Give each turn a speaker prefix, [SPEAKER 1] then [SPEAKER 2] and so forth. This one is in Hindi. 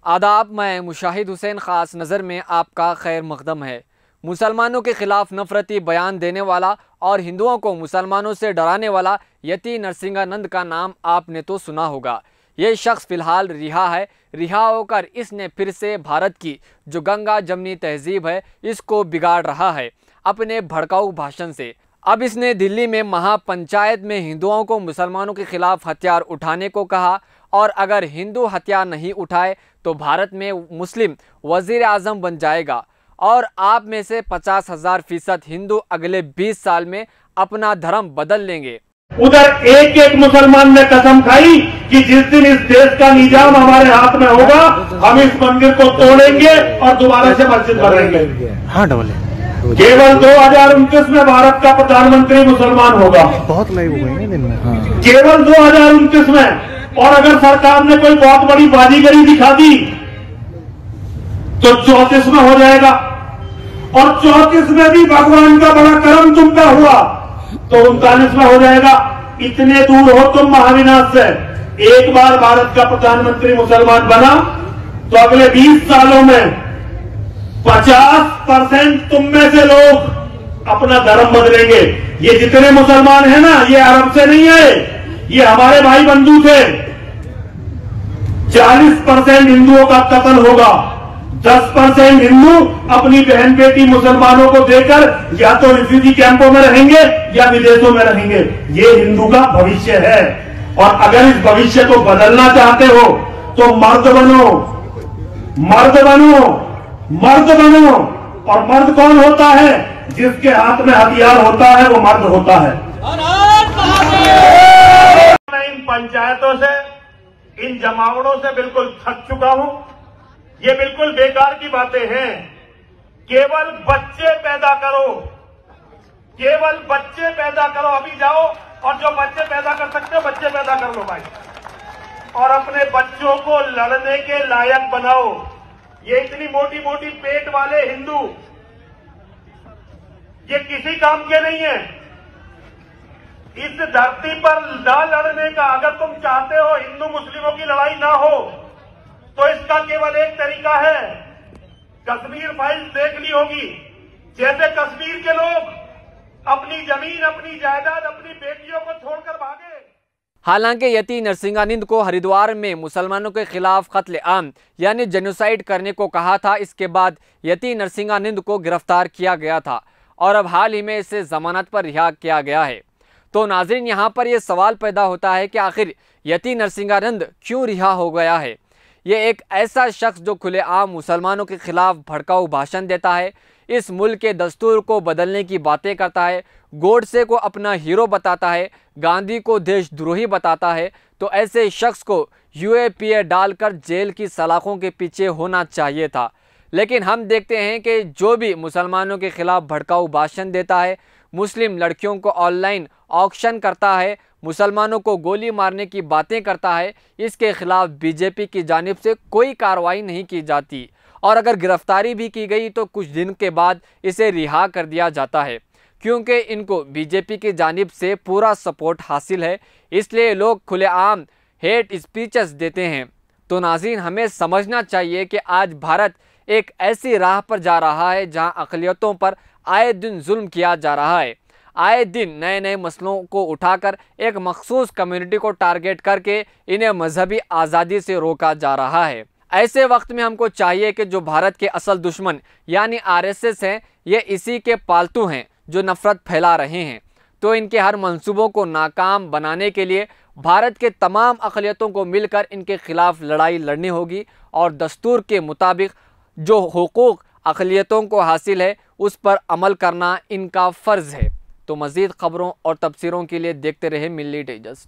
[SPEAKER 1] आदाब, मैं मुशाहिद हुसैन ख़ास नज़र में आपका खैर मक़दम है। मुसलमानों के ख़िलाफ़ नफ़रती बयान देने वाला और हिंदुओं को मुसलमानों से डराने वाला यति नरसिंहानंद का नाम आपने तो सुना होगा। ये शख्स फ़िलहाल रिहा है। रिहा होकर इसने फिर से भारत की जो गंगा जमनी तहजीब है इसको बिगाड़ रहा है अपने भड़काऊ भाषण से। अब इसने दिल्ली में महापंचायत में हिंदुओं को मुसलमानों के खिलाफ हथियार उठाने को कहा और अगर हिंदू हथियार नहीं उठाए तो भारत में मुस्लिम वज़ीर आज़म बन जाएगा और आप में से 50,000% हिंदू अगले 20 साल में अपना धर्म बदल लेंगे।
[SPEAKER 2] उधर एक एक मुसलमान ने कसम खाई कि जिस दिन इस देश का निजाम हमारे हाथ में होगा हम इस मंदिर को तोड़ेंगे और दोबारा से मस्जिद बनाएंगे।
[SPEAKER 3] हाँ डबल
[SPEAKER 2] केवल 2029 में भारत का प्रधानमंत्री मुसलमान होगा।
[SPEAKER 3] बहुत लाइव हो गई दिन में। हाँ।
[SPEAKER 2] केवल 2029 में। और अगर सरकार ने कोई बहुत बड़ी बाजीगरी दिखा दी तो 34 में हो जाएगा और 34 में भी भगवान का बड़ा करम तुम पे हुआ तो 39 में हो जाएगा। इतने दूर हो तुम महाविनाश से। एक बार भारत का प्रधानमंत्री मुसलमान बना तो अगले 20 सालों में 50% तुम में से लोग अपना धर्म बदलेंगे। ये जितने मुसलमान हैं ना, ये अरब से नहीं आए, ये हमारे भाई बंधु थे। 40% हिंदुओं का कत्ल होगा। 10% हिंदू अपनी बहन बेटी मुसलमानों को देकर या तो रिफ्यूजी कैंपों में रहेंगे या विदेशों में रहेंगे। ये हिंदू का भविष्य है और अगर इस भविष्य को बदलना चाहते हो तो मर्द बनो, मर्द बनो, मर्द बनो। और मर्द कौन होता है? जिसके हाथ में हथियार होता है वो मर्द होता है। मैं इन पंचायतों से, इन जमावड़ों से बिल्कुल थक चुका हूं। ये बिल्कुल बेकार की बातें हैं। केवल बच्चे पैदा करो, केवल बच्चे पैदा करो। अभी जाओ और जो बच्चे पैदा कर सकते हो बच्चे पैदा कर लो भाई, और अपने बच्चों को लड़ने के लायक बनाओ। ये इतनी मोटी मोटी पेट वाले हिंदू ये किसी काम के नहीं है। इस धरती पर ना लड़ने का, अगर तुम चाहते हो हिंदू मुस्लिमों की लड़ाई ना हो तो इसका केवल एक तरीका है। कश्मीर फाइल्स देख ली होगी, जैसे कश्मीर के लोग अपनी जमीन, अपनी जायदाद, अपनी बेटियों को छोड़कर भागे।
[SPEAKER 1] हालांकि यति नरसिंहानंद को हरिद्वार में मुसलमानों के खिलाफ कत्ल आम यानी जेनोसाइड करने को कहा था। इसके बाद यति नरसिंहानंद को गिरफ्तार किया गया था और अब हाल ही में इसे जमानत पर रिहा किया गया है। तो नाज़रीन, यहाँ पर यह सवाल पैदा होता है कि आखिर यति नरसिंहानंद क्यों रिहा हो गया है। ये एक ऐसा शख्स जो खुलेआम मुसलमानों के खिलाफ भड़काऊ भाषण देता है, इस मुल्क के दस्तूर को बदलने की बातें करता है, गोडसे को अपना हीरो बताता है, गांधी को देशद्रोही बताता है। तो ऐसे शख्स को यूएपीए डालकर जेल की सलाखों के पीछे होना चाहिए था। लेकिन हम देखते हैं कि जो भी मुसलमानों के खिलाफ भड़काऊ भाषण देता है, मुस्लिम लड़कियों को ऑनलाइन ऑक्शन करता है, मुसलमानों को गोली मारने की बातें करता है, इसके खिलाफ बीजेपी की जानिब से कोई कार्रवाई नहीं की जाती और अगर गिरफ्तारी भी की गई तो कुछ दिन के बाद इसे रिहा कर दिया जाता है क्योंकि इनको बीजेपी की जानिब से पूरा सपोर्ट हासिल है। इसलिए लोग खुलेआम हेट स्पीचेस देते हैं। तो नाज़रीन, हमें समझना चाहिए कि आज भारत एक ऐसी राह पर जा रहा है जहां अक़लियतों पर आए दिन जुल्म किया जा रहा है। आए दिन नए नए मसलों को उठाकर एक मखसूस कम्युनिटी को टारगेट करके इन्हें मजहबी आज़ादी से रोका जा रहा है। ऐसे वक्त में हमको चाहिए कि जो भारत के असल दुश्मन यानी आरएसएस हैं, ये इसी के पालतू हैं जो नफ़रत फैला रहे हैं। तो इनके हर मंसूबों को नाकाम बनाने के लिए भारत के तमाम अक़लियतों को मिलकर इनके खिलाफ लड़ाई लड़नी होगी और दस्तूर के मुताबिक जो हुकूक अक़लियतों को हासिल है उस पर अमल करना इनका फ़र्ज़ है। तो मज़ीद ख़बरों और तफसीरों के लिए देखते रहे मिल्ली डाइजेस्ट।